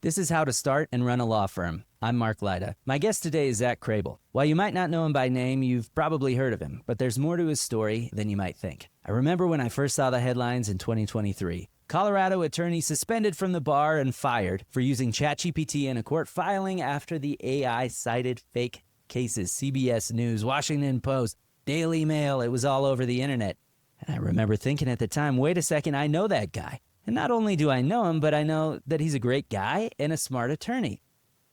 This is how to start and run a law firm. I'm Mark Lyda. My guest today is Zach Crabill. While you might not know him by name, you've probably heard of him, but there's more to his story than you might think. I remember when I first saw the headlines in 2023. Colorado attorney suspended from the bar and fired for using ChatGPT in a court filing after the AI cited fake cases. CBS News, Washington Post, Daily Mail, it was all over the internet. And I remember thinking at the time, wait a second, I know that guy. And not only do I know him, but I know that he's a great guy and a smart attorney.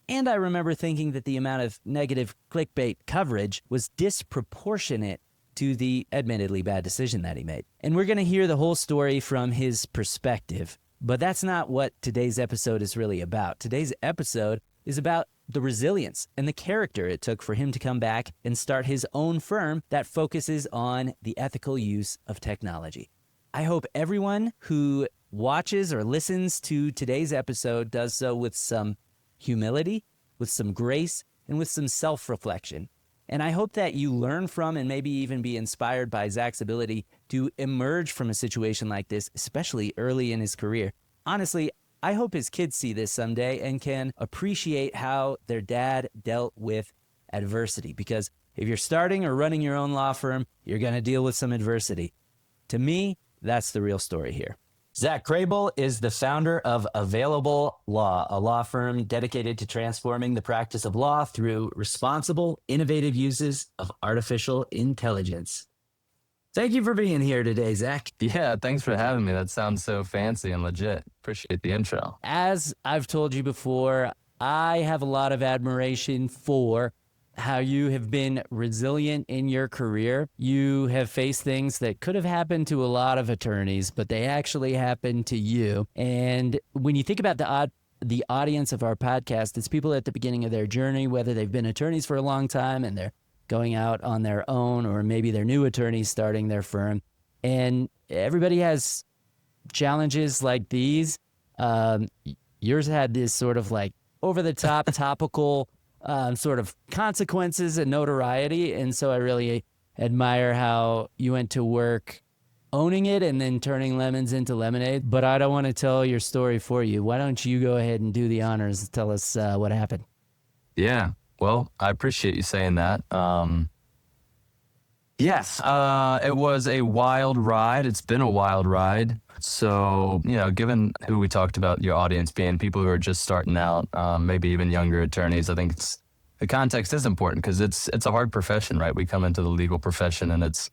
And I remember thinking that the amount of negative clickbait coverage was disproportionate to the admittedly bad decision that he made. And we're going to hear the whole story from his perspective. But that's not what today's episode is really about. Today's episode is about the resilience and the character it took for him to come back and start his own firm that focuses on the ethical use of technology. I hope everyone who watches or listens to today's episode does so with some humility, with some grace, and with some self-reflection. And I hope that you learn from and maybe even be inspired by Zach's ability to emerge from a situation like this, especially early in his career. Honestly, I hope his kids see this someday and can appreciate how their dad dealt with adversity. Because if you're starting or running your own law firm, you're going to deal with some adversity. To me, that's the real story here. Zach Crabill is the founder of Available Law, a law firm dedicated to transforming the practice of law through responsible, innovative uses of artificial intelligence. Thank you for being here today, Zach. Yeah, thanks for having me. That sounds so fancy and legit. Appreciate the intro. As I've told you before, I have a lot of admiration for how you have been resilient in your career. You have faced things that could have happened to a lot of attorneys, but they actually happened to you. And when you think about the audience of our podcast, it's people at the beginning of their journey, whether they've been attorneys for a long time and they're going out on their own, or maybe they're new attorneys starting their firm. And everybody has challenges like these. Yours had this sort of like over-the-top, topical sort of consequences and notoriety. And so I really admire how you went to work owning it and then turning lemons into lemonade. But I don't want to tell your story for you. Why don't you go ahead and do the honors and tell us what happened? Yeah, well, I appreciate you saying that. Yes, it was a wild ride. It's been a wild ride. So, given who we talked about, your audience being people who are just starting out, maybe even younger attorneys, I think the context is important because it's a hard profession, right? We come into the legal profession and it's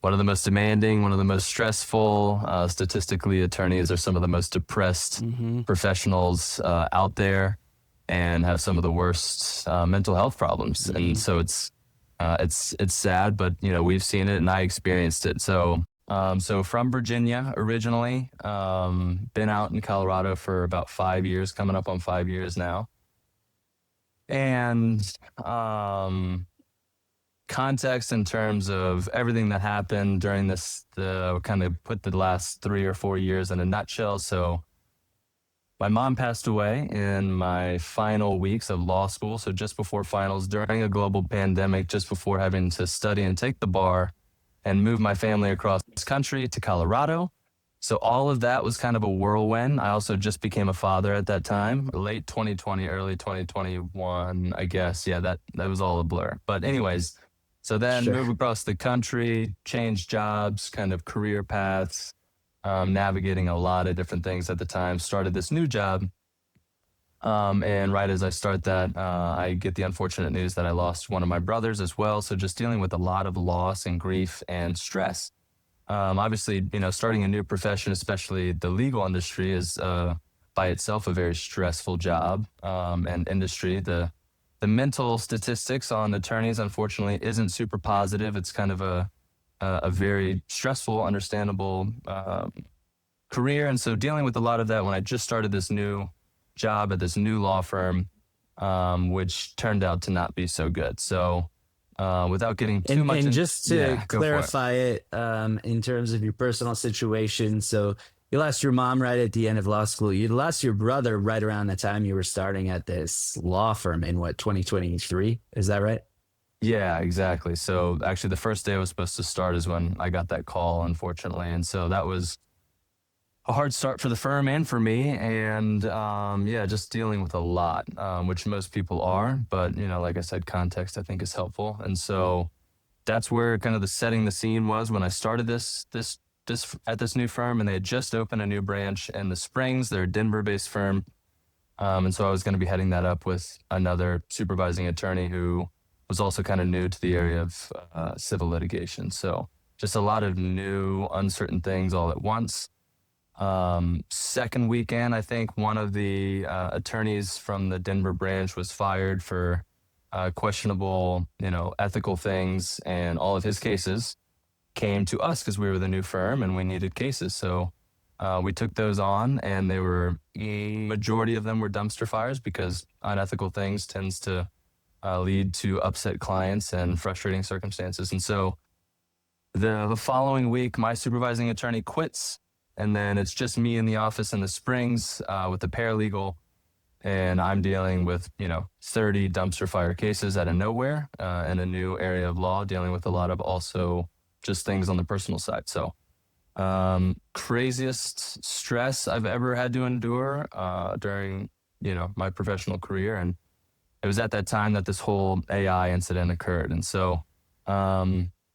one of the most demanding, one of the most stressful. Statistically, attorneys are some of the most depressed professionals out there and have some of the worst mental health problems. And so it's sad, but we've seen it and I experienced it. So from Virginia originally, been out in Colorado for about 5 years, coming up on 5 years now. And context in terms of everything that happened during kind of put the last 3 or 4 years in a nutshell. So my mom passed away in my final weeks of law school. So just before finals, during a global pandemic, just before having to study and take the bar and move my family across this country to Colorado. So all of that was kind of a whirlwind. I also just became a father at that time, late 2020, early 2021, I guess. Yeah, that was all a blur. But anyways, so then move across the country, change jobs, kind of career paths, navigating a lot of different things at the time, started this new job. And right as I start that, I get the unfortunate news that I lost one of my brothers as well. So just dealing with a lot of loss and grief and stress. Obviously, starting a new profession, especially the legal industry, is by itself a very stressful job and industry. The mental statistics on attorneys, unfortunately, isn't super positive. It's kind of a very stressful, understandable career. And so dealing with a lot of that when I just started this new job at this new law firm, which turned out to not be so good. So without getting too much. And just to clarify it in terms of your personal situation. So you lost your mom right at the end of law school. You lost your brother right around the time you were starting at this law firm in 2023? Is that right? Yeah, exactly. So actually the first day I was supposed to start is when I got that call, unfortunately. And so that was a hard start for the firm and for me. And yeah, just dealing with a lot, which most people are. But, like I said, context I think is helpful. And so that's where kind of the setting the scene was when I started this at this new firm, and they had just opened a new branch in the Springs. They're a Denver-based firm. And so I was going to be heading that up with another supervising attorney who was also kind of new to the area of civil litigation. So just a lot of new, uncertain things all at once. Second weekend, I think one of the attorneys from the Denver branch was fired for questionable, ethical things, and all of his cases came to us because we were the new firm and we needed cases. So we took those on, and they were, majority of them were dumpster fires because unethical things tends to lead to upset clients and frustrating circumstances. And so the following week, my supervising attorney quits, and then it's just me in the office in the Springs with the paralegal, and I'm dealing with, 30 dumpster fire cases out of nowhere in a new area of law, dealing with a lot of also just things on the personal side. So craziest stress I've ever had to endure during, my professional career. And it was at that time that this whole AI incident occurred. And so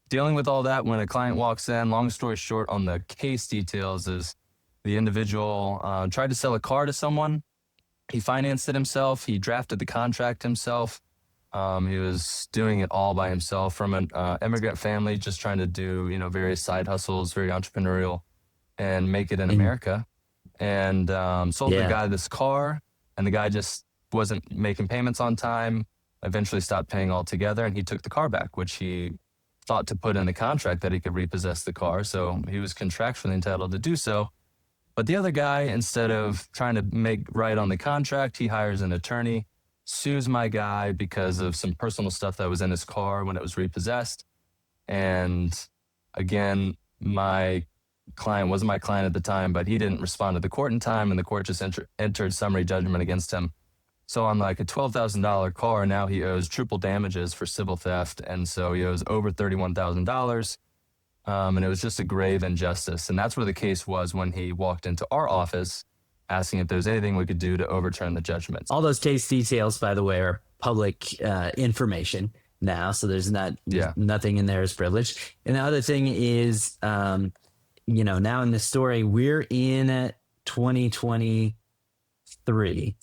dealing with all that when a client walks in, long story short on the case details is the individual tried to sell a car to someone. He financed it himself. He drafted the contract himself. He was doing it all by himself from an immigrant family, just trying to do, various side hustles, very entrepreneurial, and make it in America. And sold the guy this car, and the guy just wasn't making payments on time, eventually stopped paying altogether, and he took the car back, which he thought to put in the contract that he could repossess the car. So he was contractually entitled to do so. But the other guy, instead of trying to make right on the contract, he hires an attorney, sues my guy because of some personal stuff that was in his car when it was repossessed. And again, my client wasn't my client at the time, but he didn't respond to the court in time, and the court just entered summary judgment against him. So on like a $12,000 car, now he owes triple damages for civil theft. And so he owes over $31,000. And it was just a grave injustice. And that's where the case was when he walked into our office asking if there was anything we could do to overturn the judgment. All those case details, by the way, are public information now. So there's nothing in there is privileged. And the other thing is, now in this story, we're in 2023.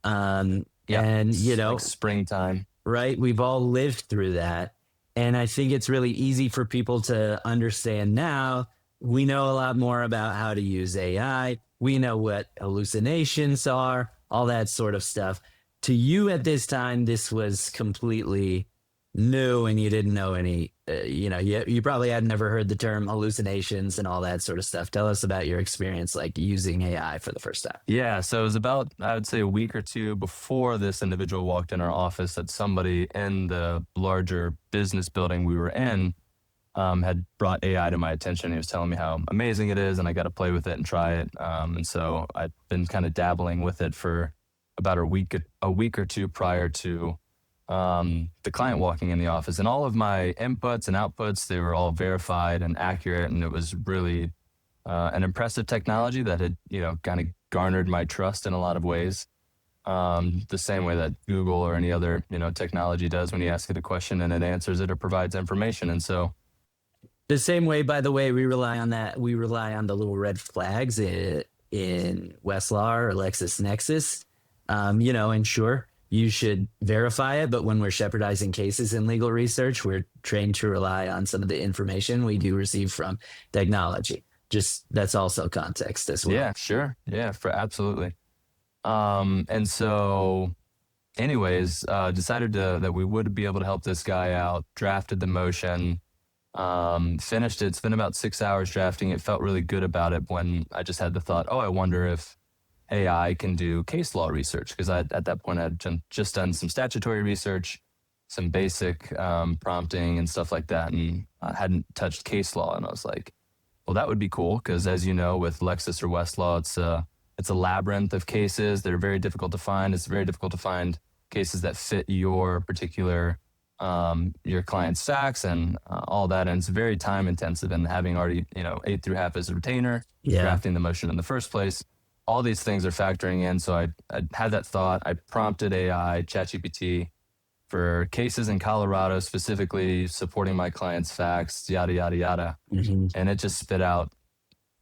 And, like springtime. Right. We've all lived through that. And I think it's really easy for people to understand now. We know a lot more about how to use AI. We know what hallucinations are, all that sort of stuff. To you at this time, this was completely new, and you didn't know any, you probably had never heard the term hallucinations and all that sort of stuff. Tell us about your experience, like using AI for the first time. Yeah. So it was about, I would say, a week or two before this individual walked in our office that somebody in the larger business building we were in had brought AI to my attention. He was telling me how amazing it is, and I got to play with it and try it. And so I'd been kind of dabbling with it for about a week or two prior to the client walking in the office, and all of my inputs and outputs, they were all verified and accurate. And it was really an impressive technology that had, kind of garnered my trust in a lot of ways. The same way that Google or any other, technology does when you ask it a question and it answers it or provides information. And so the same way, by the way, we rely on that. We rely on the little red flags in Westlaw or LexisNexis, and sure, you should verify it. But when we're shepherdizing cases in legal research, we're trained to rely on some of the information we do receive from technology. Just that's also context as well. Yeah, sure. Yeah, absolutely. And so anyways, decided that we would be able to help this guy out, drafted the motion, finished it. It's been about 6 hours drafting. It felt really good about it when I just had the thought, I wonder if AI can do case law research, because at that point I had just done some statutory research, some basic prompting and stuff like that, and I hadn't touched case law. And I was like, well, that would be cool, because as you know, with Lexis or Westlaw, it's a labyrinth of cases that are very difficult to find. It's very difficult to find cases that fit your particular your client's facts and all that. And it's very time intensive, and having already, ate through half as a retainer, drafting the motion in the first place, all these things are factoring in. So I had that thought. I prompted AI, ChatGPT, for cases in Colorado, specifically supporting my client's facts, yada, yada, yada. And it just spit out,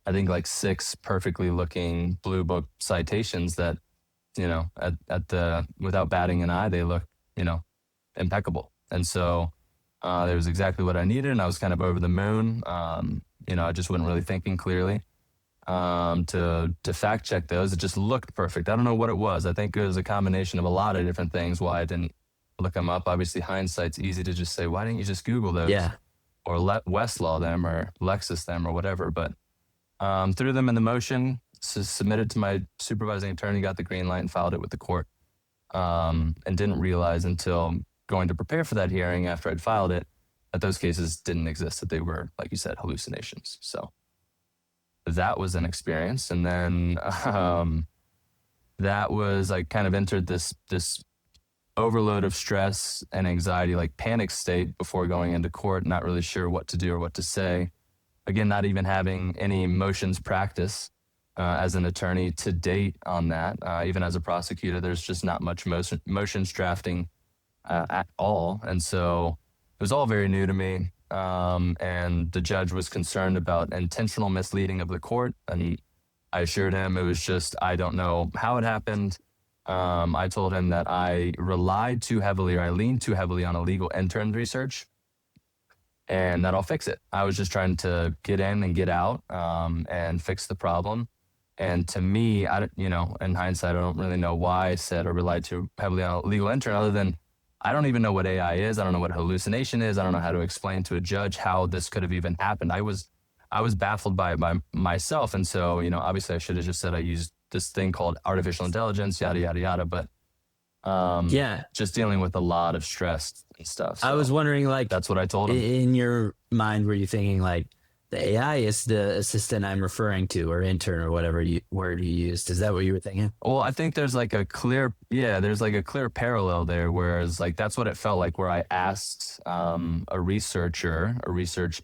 I think, like 6 perfectly looking blue book citations that, without batting an eye, they look, impeccable. And so there was exactly what I needed. And I was kind of over the moon. I just wasn't really thinking clearly to fact check those. It just looked perfect. I don't know what it was. I think it was a combination of a lot of different things why I didn't look them up. Obviously, hindsight's easy to just say, why didn't you just Google those? Yeah. Or Westlaw them or Lexis them or whatever. But threw them in the motion, submitted to my supervising attorney, got the green light, and filed it with the court. And didn't realize until going to prepare for that hearing after I'd filed it that those cases didn't exist, that they were, like you said, hallucinations. So that was an experience. And then that was, I kind of entered this overload of stress and anxiety, like panic state before going into court, not really sure what to do or what to say. Again, not even having any motions practice as an attorney to date on that. Even as a prosecutor, there's just not much motions drafting at all. And so it was all very new to me. And the judge was concerned about intentional misleading of the court. And I assured him it was just, I don't know how it happened. I told him that I relied too heavily, or I leaned too heavily on illegal intern research, and that I'll fix it. I was just trying to get in and get out and fix the problem. And to me, in hindsight, I don't really know why I said or relied too heavily on illegal intern, other than I don't even know what AI is. I don't know what hallucination is. I don't know how to explain to a judge how this could have even happened. I was baffled by it by myself. And so, obviously I should have just said I used this thing called artificial intelligence, yada, yada, yada. But just dealing with a lot of stress and stuff. So I was wondering, like, that's what I told him. In your mind, were you thinking like the AI is the assistant I'm referring to, or intern, or whatever word you used? Is that what you were thinking? Well, I think there's like a clear parallel there, whereas like that's what it felt like, where I asked a research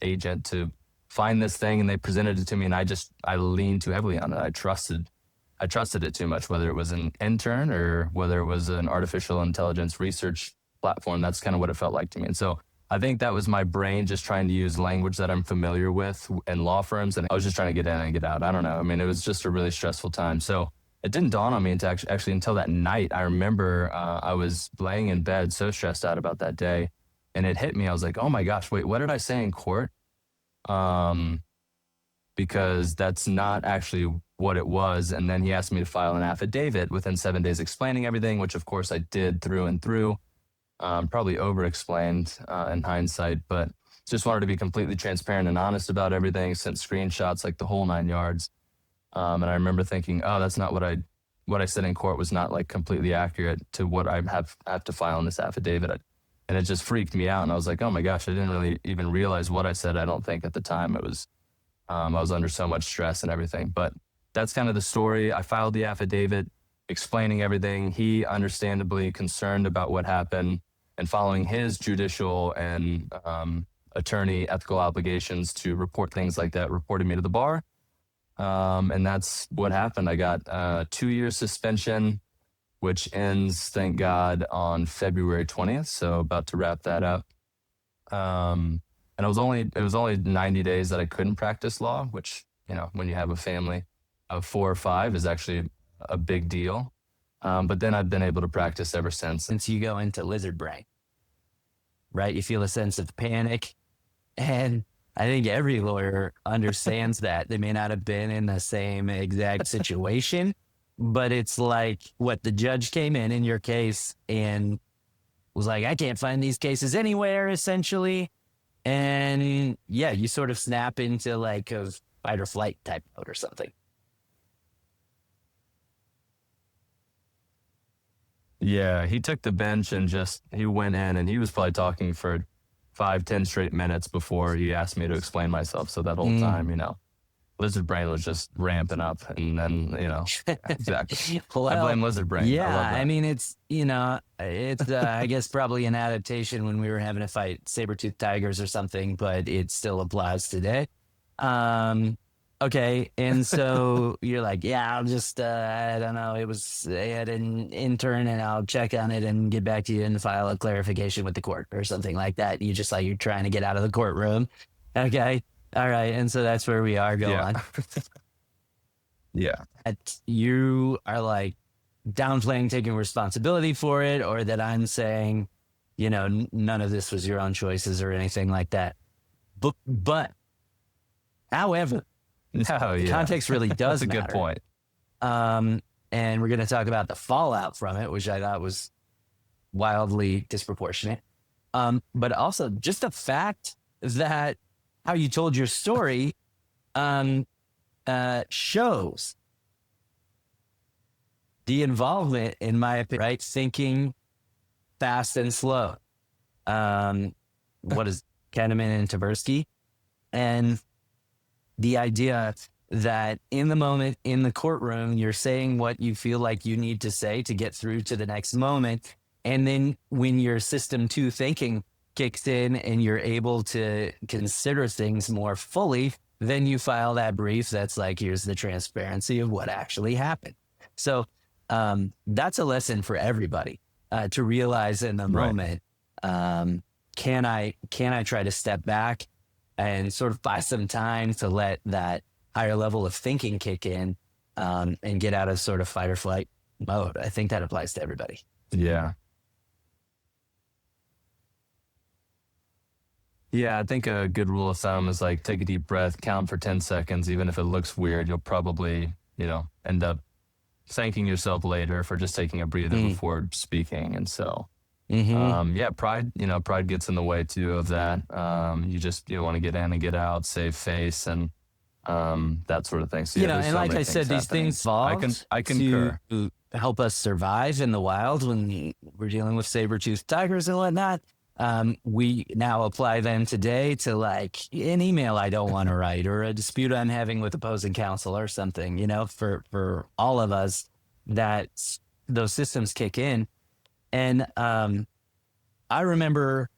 agent to find this thing, and they presented it to me, and I leaned too heavily on it. I trusted it too much, whether it was an intern or whether it was an artificial intelligence research platform. That's kind of what it felt like to me. And so I think that was my brain just trying to use language that I'm familiar with in law firms. And I was just trying to get in and get out. I don't know. I mean, it was just a really stressful time. So it didn't dawn on me until actually until that night. I remember I was laying in bed so stressed out about that day, and it hit me. I was like, oh my gosh, wait, what did I say in court? Because that's not actually what it was. And then he asked me to file an affidavit within 7 days explaining everything, which of course I did through and through. Probably over-explained in hindsight, but just wanted to be completely transparent and honest about everything, sent screenshots, like the whole 9 yards. And I remember thinking, oh, that's not what I said in court was not like completely accurate to what I have to file in this affidavit. And it just freaked me out. And I was like, oh my gosh, I didn't really even realize what I said. I don't think at the time. It was, I was under so much stress and everything, but that's kind of the story. I filed the affidavit explaining everything. He understandably concerned about what happened, and following his judicial and attorney ethical obligations to report things like that, reported me to the bar. And that's what happened. I got a 2-year suspension, which ends, thank God, on February 20th. So about to wrap that up. And it was only 90 days that I couldn't practice law, which, when you have a family of 4 or 5 is actually a big deal. But then I've been able to practice ever since. Since you go into lizard brain, right? You feel a sense of panic. And I think every lawyer understands that. They may not have been in the same exact situation, but it's like what the judge came in your case and was like, I can't find these cases anywhere, essentially. And yeah, you sort of snap into like a fight or flight type mode or something. Yeah, he took the bench and he went in, and he was probably talking for 5-10 straight minutes before he asked me to explain myself. So that whole time, lizard brain was just ramping up. And then, exactly. Well, I blame lizard brain. yeah, I love that. I mean, it's I guess probably an adaptation when we were having to fight saber-toothed tigers or something, but it still applies today. Okay, and so you're like, yeah, I'll just, I don't know, I had an intern and I'll check on it and get back to you and file a clarification with the court or something like that. You just like, you're trying to get out of the courtroom. Okay, all right, and so that's where we are. Go on. Yeah. You are like downplaying taking responsibility for it, or that I'm saying, none of this was your own choices or anything like that. But however, context really does That's a matter. good point. And we're going to talk about the fallout from it, which I thought was wildly disproportionate. But also just the fact that how you told your story shows the involvement, in my opinion, right? Thinking fast and slow. What is Kahneman and Tversky? And the idea that in the moment, in the courtroom, you're saying what you feel like you need to say to get through to the next moment. And then when your system 2 thinking kicks in and you're able to consider things more fully, then you file that brief that's like, here's the transparency of what actually happened. So that's a lesson for everybody to realize in the moment. Can I try to step back and sort of buy some time to let that higher level of thinking kick in and get out of sort of fight or flight mode? I think that applies to everybody. Yeah. Yeah, I think a good rule of thumb is like take a deep breath, count for 10 seconds. Even if it looks weird, you'll probably, end up thanking yourself later for just taking a breather before speaking. And so, pride gets in the way too of that. You want to get in and get out, save face, and that sort of thing. So, and like I said, these things I concur. To help us survive in the wild when we're dealing with saber-toothed tigers and whatnot. We now apply them today to like an email I don't want to write or a dispute I'm having with opposing counsel or something, for all of us, that those systems kick in. And I remember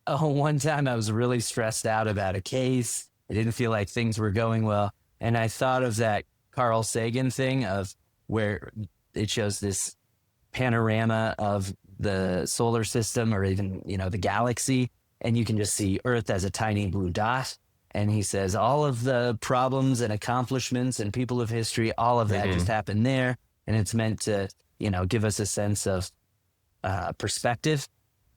one time I was really stressed out about a case. I didn't feel like things were going well. And I thought of that Carl Sagan thing of where it shows this panorama of the solar system or even, the galaxy. And you can just see Earth as a tiny blue dot. And he says all of the problems and accomplishments and people of history, all of that just happened there. And it's meant to, give us a sense of perspective.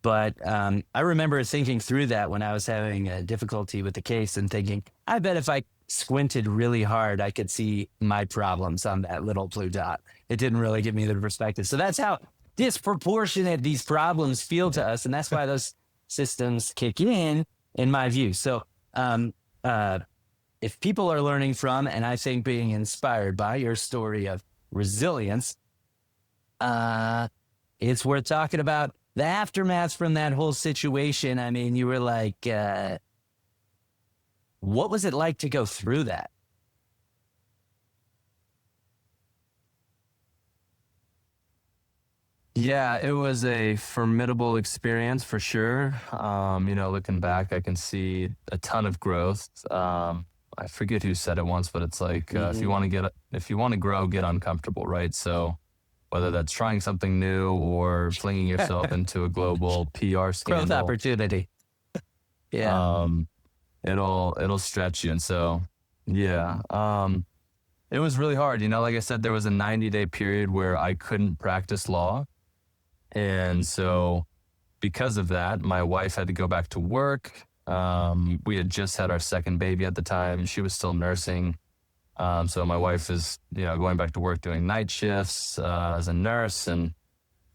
But I remember thinking through that when I was having a difficulty with the case and thinking, I bet if I squinted really hard, I could see my problems on that little blue dot. It didn't really give me the perspective. So that's how disproportionate these problems feel to us. And that's why those systems kick in my view. So if people are learning from, and I think being inspired by your story of resilience, it's worth talking about the aftermath from that whole situation. I mean, you were like, what was it like to go through that? Yeah, it was a formidable experience for sure. Looking back, I can see a ton of growth. I forget who said it once, but it's like if you want to grow, get uncomfortable, right? So whether that's trying something new or flinging yourself into a global PR scandal, Growth opportunity. Yeah, it'll stretch you, and so it was really hard. Like I said, there was a 90-day period where I couldn't practice law. And so because of that, my wife had to go back to work. We had just had our second baby at the time. She was still nursing. So my wife is, going back to work doing night shifts as a nurse. And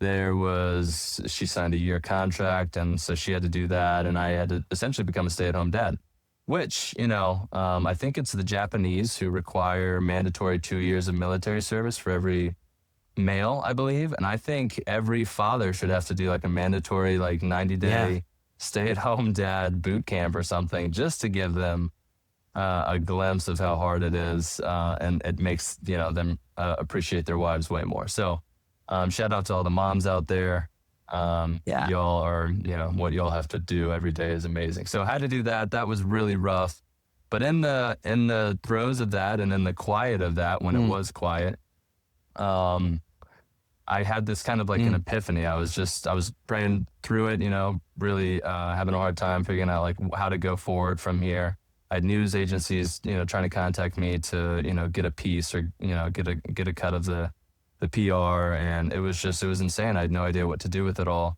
she signed a year contract. And so she had to do that. And I had to essentially become a stay-at-home dad, which, I think it's the Japanese who require mandatory 2 years of military service for every male, I believe. And I think every father should have to do like a mandatory 90-day stay-at-home dad boot camp or something, just to give them a glimpse of how hard it is, and it makes them appreciate their wives way more. So shout out to all the moms out there. Y'all are, what y'all have to do every day is amazing. So I had to do that. That was really rough. But in the throes of that and in the quiet of that, when it was quiet, I had this kind of like an epiphany. I was praying through it, really having a hard time figuring out like how to go forward from here. I had news agencies, trying to contact me to, get a piece or, get a cut of the PR. And it was insane. I had no idea what to do with it all.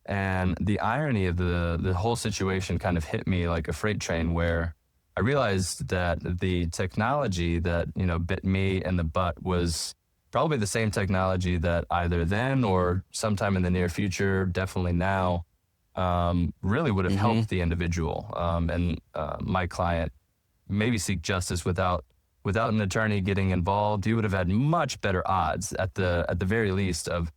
And the irony of the whole situation kind of hit me like a freight train, where I realized that the technology that, bit me in the butt was probably the same technology that either then or sometime in the near future, definitely now, really would have helped the individual and my client maybe seek justice without an attorney getting involved. He would have had much better odds at the very least of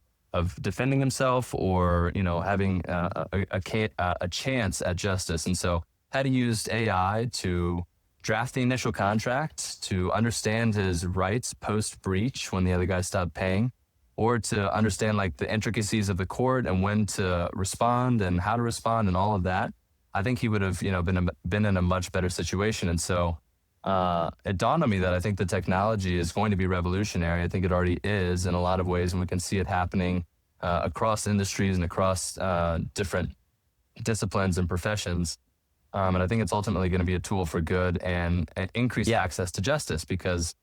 defending himself or having a chance at justice. And so had he used AI to draft the initial contract, to understand his rights post breach when the other guy stopped paying, or to understand like the intricacies of the court and when to respond and how to respond and all of that, I think he would have been in a much better situation. And so it dawned on me that I think the technology is going to be revolutionary. I think it already is in a lot of ways, and we can see it happening across industries and across different disciplines and professions. And I think it's ultimately going to be a tool for good and increase access to justice, because,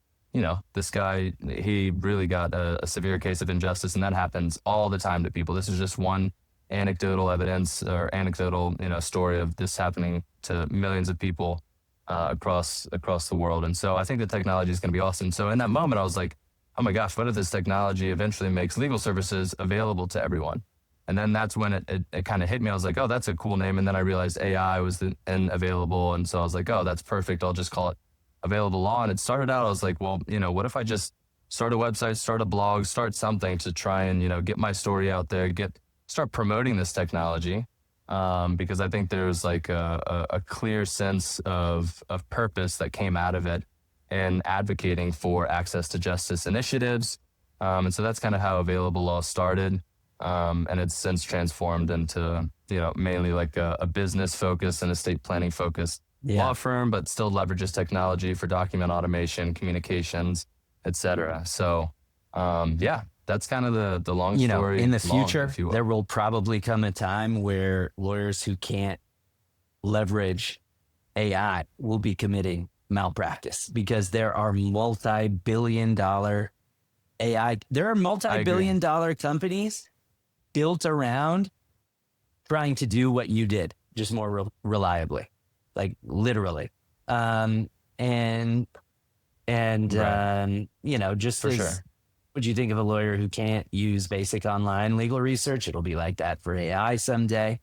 this guy, he really got a severe case of injustice, and that happens all the time to people. This is just one anecdotal evidence or anecdotal, story of this happening to millions of people across the world. And so I think the technology is going to be awesome. So in that moment, I was like, oh my gosh, what if this technology eventually makes legal services available to everyone? And then that's when it kind of hit me. I was like, oh, that's a cool name. And then I realized AI was available. And so I was like, oh, that's perfect. I'll just call it Available Law. And it started out, I was like, well, what if I just start a website, start a blog, start something to try and, get my story out there, start promoting this technology. Because I think there's like a clear sense of purpose that came out of it and advocating for access to justice initiatives. And so that's kind of how Available Law started. And it's since transformed into, mainly like a business focus and estate planning focused law firm, but still leverages technology for document automation, communications, et cetera. So, that's kind of the long story. In the future, there will probably come a time where lawyers who can't leverage AI will be committing malpractice, because there are multi-billion-dollar companies built around trying to do what you did, just more reliably, like literally. Right. Just for sure. Would you think of a lawyer who can't use basic online legal research? It'll be like that for AI someday.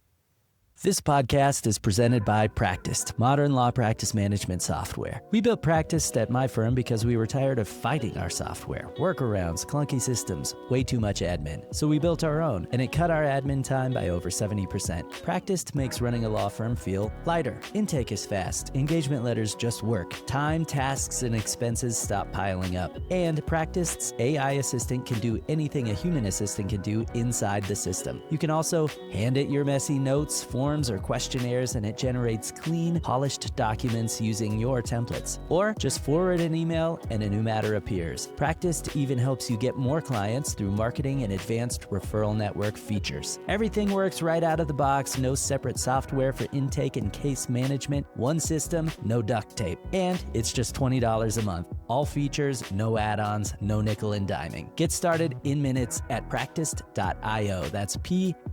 This podcast is presented by Practiced, modern law practice management software. We built Practiced at my firm because we were tired of fighting our software. Workarounds, clunky systems, way too much admin. So we built our own, and it cut our admin time by over 70%. Practiced makes running a law firm feel lighter. Intake is fast. Engagement letters just work. Time, tasks, and expenses stop piling up. And Practiced's AI assistant can do anything a human assistant can do inside the system. You can also hand it your messy notes, forms, or questionnaires, and it generates clean, polished documents using your templates. Or just forward an email and a new matter appears. Practiced even helps you get more clients through marketing and advanced referral network features. Everything works right out of the box, no separate software for intake and case management, one system, no duct tape. And it's just $20 a month. All features, no add-ons, no nickel and diming. Get started in minutes at practiced.io. That's practist.io.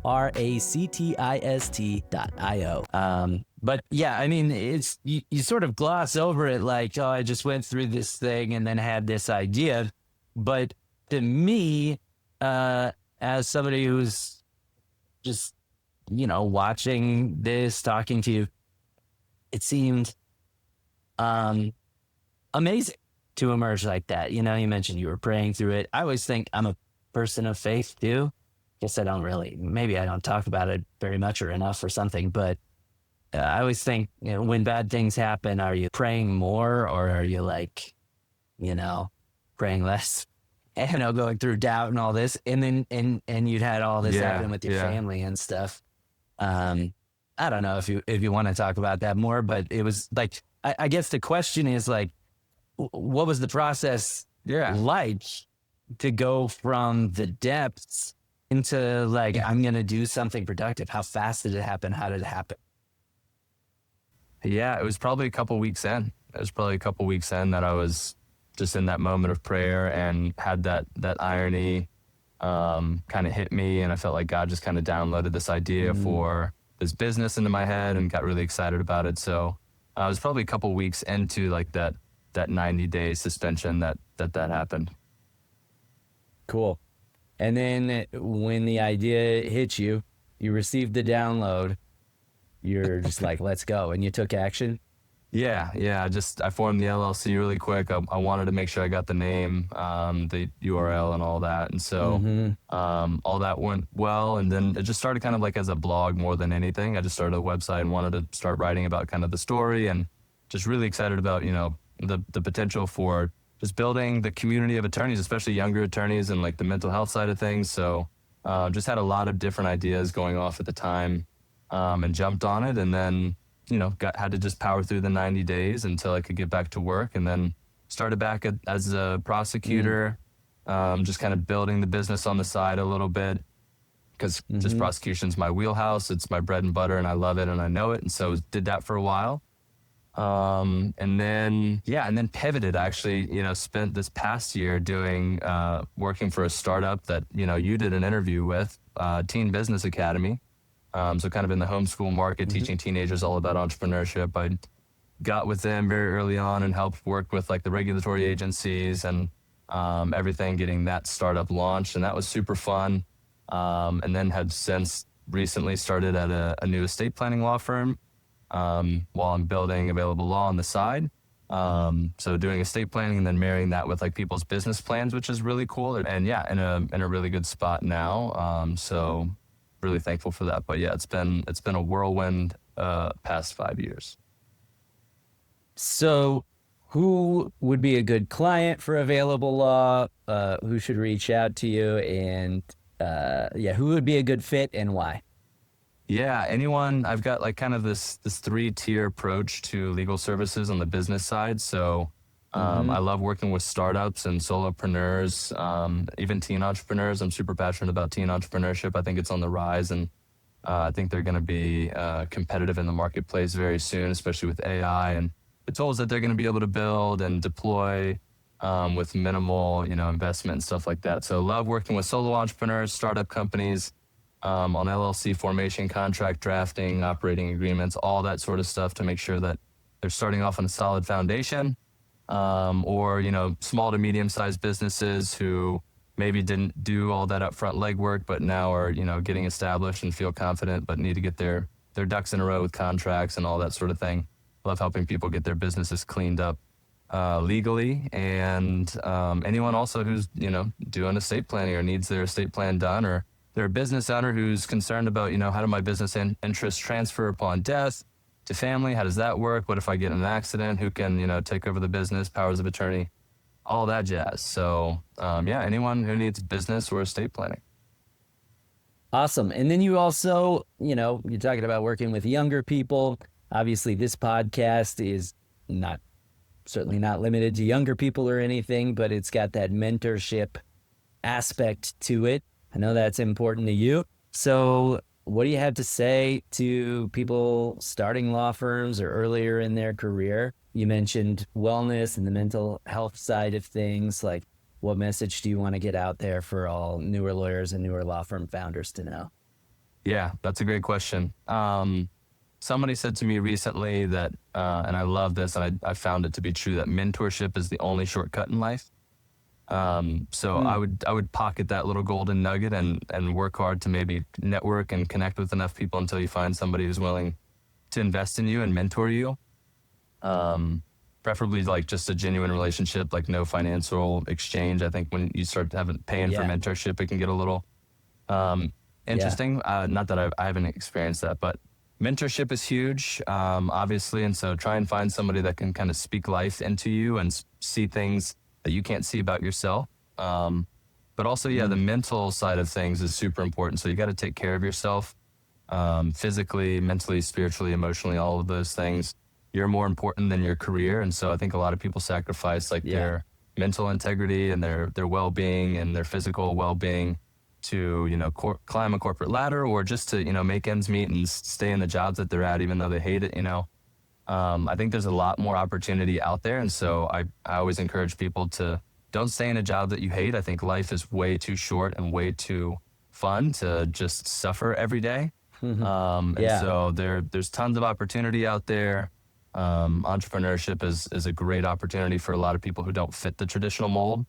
But yeah, I mean, it's you sort of gloss over it like, oh, I just went through this thing and then had this idea. But to me, as somebody who's just, watching this, talking to you, it seemed amazing to emerge like that. You mentioned you were praying through it. I always think I'm a person of faith too. Guess maybe I don't talk about it very much or enough or something, but I always think, when bad things happen, are you praying more or are you like, you know, praying less? Going through doubt and all this, and then and you'd had all this happen Yeah, with your yeah. family and stuff. Um, I don't know if you want to talk about that more, but it was like I guess the question is like, what was the process Yeah. like to go from the depths into like I'm gonna do something productive? How fast did it happen? How did it happen? Yeah, it was probably a couple weeks in. It was probably a couple weeks in that I was just in that moment of prayer and had that irony kind of hit me, and I felt like God just kind of downloaded this idea Mm, for this business into my head and got really excited about it. So I was probably a couple weeks into like that 90-day suspension that happened. cool. And then when the idea hit you, you received the download. You're just like, let's go, and you took action. Yeah. I formed the LLC really quick. I wanted to make sure I got the name, the URL, and all that. And so Mm-hmm. all that went well. And then it just started kind of like as a blog more than anything. I just started a website and wanted to start writing about kind of the story, and just really excited about, the potential for just building the community of attorneys, especially younger attorneys, and like the mental health side of things. So just had a lot of different ideas going off at the time, and jumped on it. And then had to just power through the 90 days until I could get back to work, and then started back as a prosecutor, just kind of building the business on the side a little bit, because just Mm-hmm. prosecution's my wheelhouse. It's my bread and butter, and I love it and I know it. And so did that for a while. And then pivoted actually, spent this past year doing, working for a startup that, you did an interview with, Teen Business Academy. So kind of in the homeschool market, Mm-hmm. teaching teenagers all about entrepreneurship. I got with them very early on and helped work with like the regulatory agencies and everything, getting that startup launched. And that was super fun. And then have since recently started at a new estate planning law firm, while I'm building available law on the side. So doing estate planning and then marrying that with like people's business plans, which is really cool. And yeah, in a really good spot now. So really thankful for that. But yeah, it's been a whirlwind past 5 years. So, who would be a good client for Available Law? Who should reach out to you? And who would be a good fit and why? Yeah, anyone. I've got like kind of this 3-tier approach to legal services on the business side. So Mm-hmm. I love working with startups and solopreneurs, even teen entrepreneurs. I'm super passionate about teen entrepreneurship. I think it's on the rise, and I think they're going to be competitive in the marketplace very soon, especially with AI and the tools that they're going to be able to build and deploy with minimal, investment and stuff like that. So love working with solo entrepreneurs, startup companies, on LLC formation, contract drafting, operating agreements, all that sort of stuff to make sure that they're starting off on a solid foundation. Or small to medium-sized businesses who maybe didn't do all that upfront legwork, but now are getting established and feel confident, but need to get their ducks in a row with contracts and all that sort of thing. Love helping people get their businesses cleaned up legally, and anyone also who's doing estate planning or needs their estate plan done, or they're a business owner who's concerned about how do my business interests transfer upon death to family? How does that work? What if I get in an accident? Who can, take over the business, powers of attorney, all that jazz. So, anyone who needs business or estate planning. Awesome. And then you also, you're talking about working with younger people. Obviously, this podcast is certainly not limited to younger people or anything, but it's got that mentorship aspect to it. I know that's important to you. So, what do you have to say to people starting law firms or earlier in their career? You mentioned wellness and the mental health side of things. Like, what message do you want to get out there for all newer lawyers and newer law firm founders to know? Yeah, that's a great question. Somebody said to me recently that, and I love this, and I found it to be true, that mentorship is the only shortcut in life. So I would pocket that little golden nugget and work hard to maybe network and connect with enough people until you find somebody who's willing to invest in you and mentor you. Preferably like just a genuine relationship, like no financial exchange. I think when you start paying for mentorship, it can get a little interesting. Not that I haven't experienced that, but mentorship is huge, obviously. And so try and find somebody that can kind of speak life into you and see things that you can't see about yourself. But also, yeah, the mental side of things is super important. So you got to take care of yourself, physically, mentally, spiritually, emotionally, all of those things. You're more important than your career. And so I think a lot of people sacrifice like their mental integrity and their well-being and their physical well-being to, you know, climb a corporate ladder or just to, you know, make ends meet and stay in the jobs that they're at, even though they hate it, you know. I think there's a lot more opportunity out there. And so I always encourage people to don't stay in a job that you hate. I think life is way too short and way too fun to just suffer every day. And so there's tons of opportunity out there. Entrepreneurship is a great opportunity for a lot of people who don't fit the traditional mold.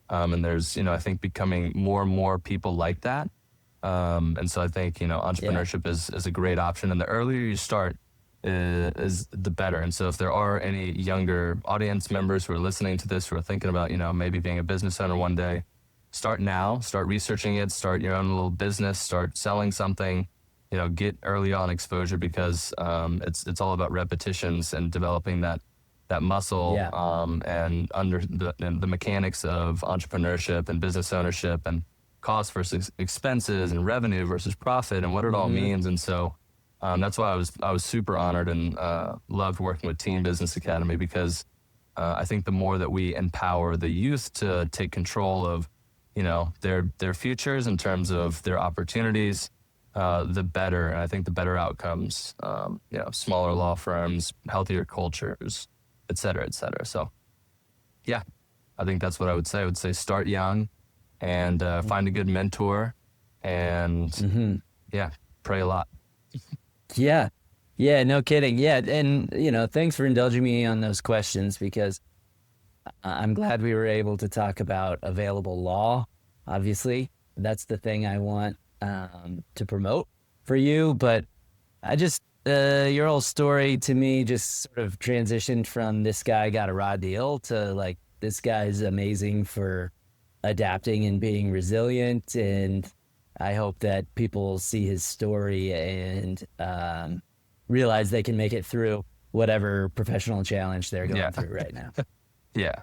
And there's, you know, I think becoming more and more people like that. And so I think, you know, entrepreneurship is a great option. And the earlier you start is the better. And so if there are any younger audience members who are listening to this, who are thinking about, you know, maybe being a business owner one day, start now, start researching it, start your own little business, start selling something, you know, get early on exposure because it's all about repetitions and developing that muscle and under the mechanics of entrepreneurship and business ownership and cost versus expenses and revenue versus profit and what it all means. And so that's why I was super honored and loved working with Teen Business Academy because I think the more that we empower the youth to take control of, you know, their futures in terms of their opportunities, the better. And I think the better outcomes, you know, smaller law firms, healthier cultures, et cetera, et cetera. So, yeah, I think that's what I would say. I would say start young and find a good mentor and, pray a lot. Yeah. Yeah, no kidding. Yeah. And, you know, thanks for indulging me on those questions because I'm glad we were able to talk about available law. Obviously, that's the thing I want to promote for you. But I just, your whole story to me just sort of transitioned from this guy got a raw deal to like, this guy's amazing for adapting and being resilient. And I hope that people see his story and realize they can make it through whatever professional challenge they're going through right now. Yeah.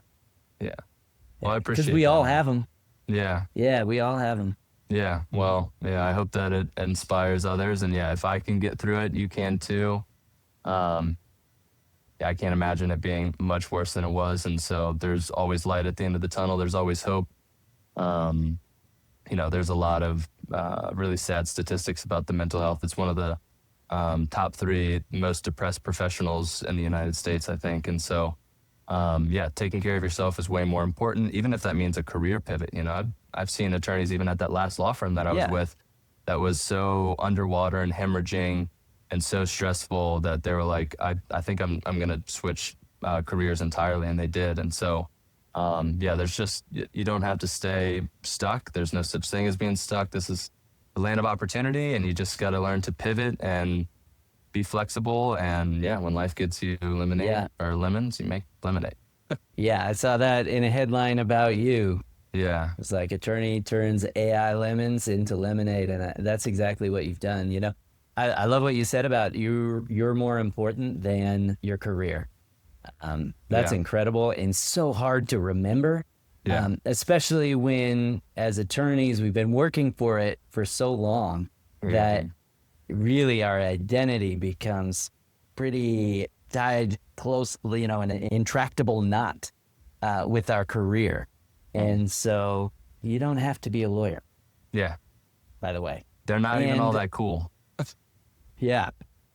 Well, I appreciate it. Because we all have them. Yeah. Yeah, we all have them. Yeah. Well, yeah, I hope that it inspires others. And yeah, if I can get through it, you can too. I can't imagine it being much worse than it was. And so there's always light at the end of the tunnel. There's always hope. You know, there's a lot of really sad statistics about the mental health. It's one of the top 3 most depressed professionals in the United States, I think. And so, taking care of yourself is way more important, even if that means a career pivot. You know, I've seen attorneys even at that last law firm that I was with that was so underwater and hemorrhaging and so stressful that they were like, I think I'm going to switch careers entirely. And they did. And so, there's just, you don't have to stay stuck. There's no such thing as being stuck. This is the land of opportunity and you just got to learn to pivot and be flexible. And when life gets you lemonade or lemons, you make lemonade. I saw that in a headline about you. Yeah. It's like attorney turns AI lemons into lemonade. And that's exactly what you've done. You know, I love what you said about you're more important than your career. That's incredible and so hard to remember, especially when as attorneys, we've been working for it for so long that really our identity becomes pretty tied closely, you know, in an intractable knot with our career. And so you don't have to be a lawyer. Yeah. By the way. They're not even all that cool. Yeah.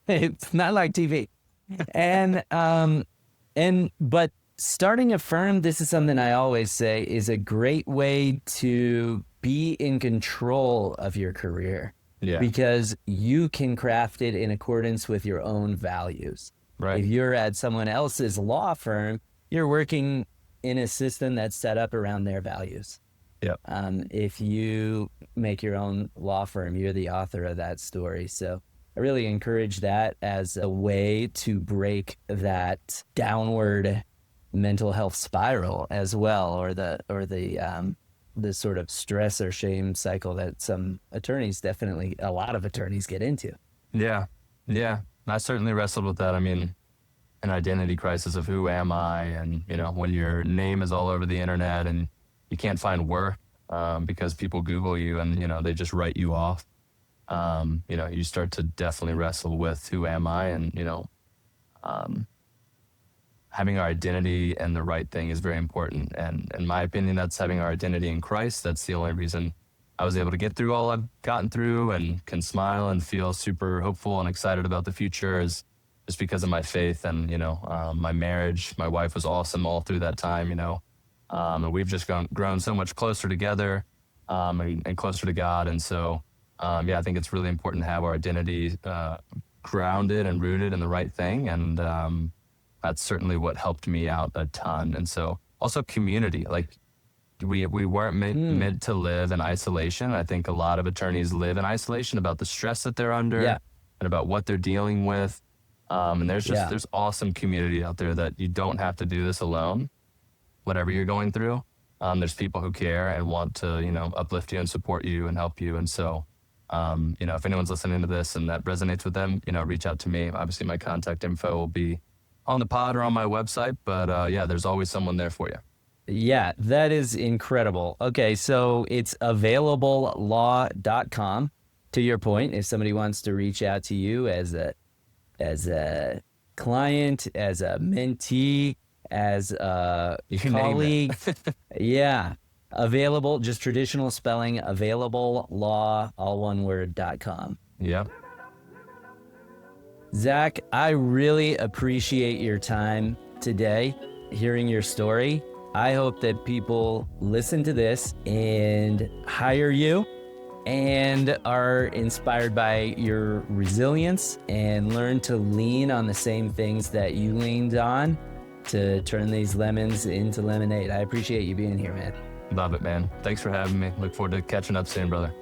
It's not like TV. But starting a firm, this is something I always say, is a great way to be in control of your career. Yeah. Because you can craft it in accordance with your own values. Right. If you're at someone else's law firm, you're working in a system that's set up around their values. Yep. If you make your own law firm, you're the author of that story. So I really encourage that as a way to break that downward mental health spiral as well, or the sort of stress or shame cycle that some attorneys, definitely a lot of attorneys, get into. Yeah. Yeah, I certainly wrestled with that. I mean, an identity crisis of who am I? And, when your name is all over the internet and you can't find work because people Google you and, they just write you off. You start to definitely wrestle with who am I? And, um, having our identity and the right thing is very important. And in my opinion, that's having our identity in Christ. That's the only reason I was able to get through all I've gotten through and can smile and feel super hopeful and excited about the future is just because of my faith. And, my marriage, my wife was awesome all through that time, and we've just grown so much closer together and closer to God. And so, I think it's really important to have our identity grounded and rooted in the right thing. And that's certainly what helped me out a ton. And so also community, like we weren't meant to live in isolation. I think a lot of attorneys live in isolation about the stress that they're under and about what they're dealing with. And there's awesome community out there that you don't have to do this alone, whatever you're going through. There's people who care and want to, uplift you and support you and help you. And so, if anyone's listening to this and that resonates with them, reach out to me. Obviously my contact info will be on the pod or on my website, but there's always someone there for you. Yeah, that is incredible. Okay, so it's availablelaw.com. To your point, if somebody wants to reach out to you as a client, as a mentee, as a colleague, available, just traditional spelling, available law, all one word.com. Yeah. Zach, I really appreciate your time today, hearing your story. I hope that people listen to this and hire you and are inspired by your resilience and learn to lean on the same things that you leaned on to turn these lemons into lemonade. I appreciate you being here, man. Love it, man. Thanks for having me. Look forward to catching up soon, brother.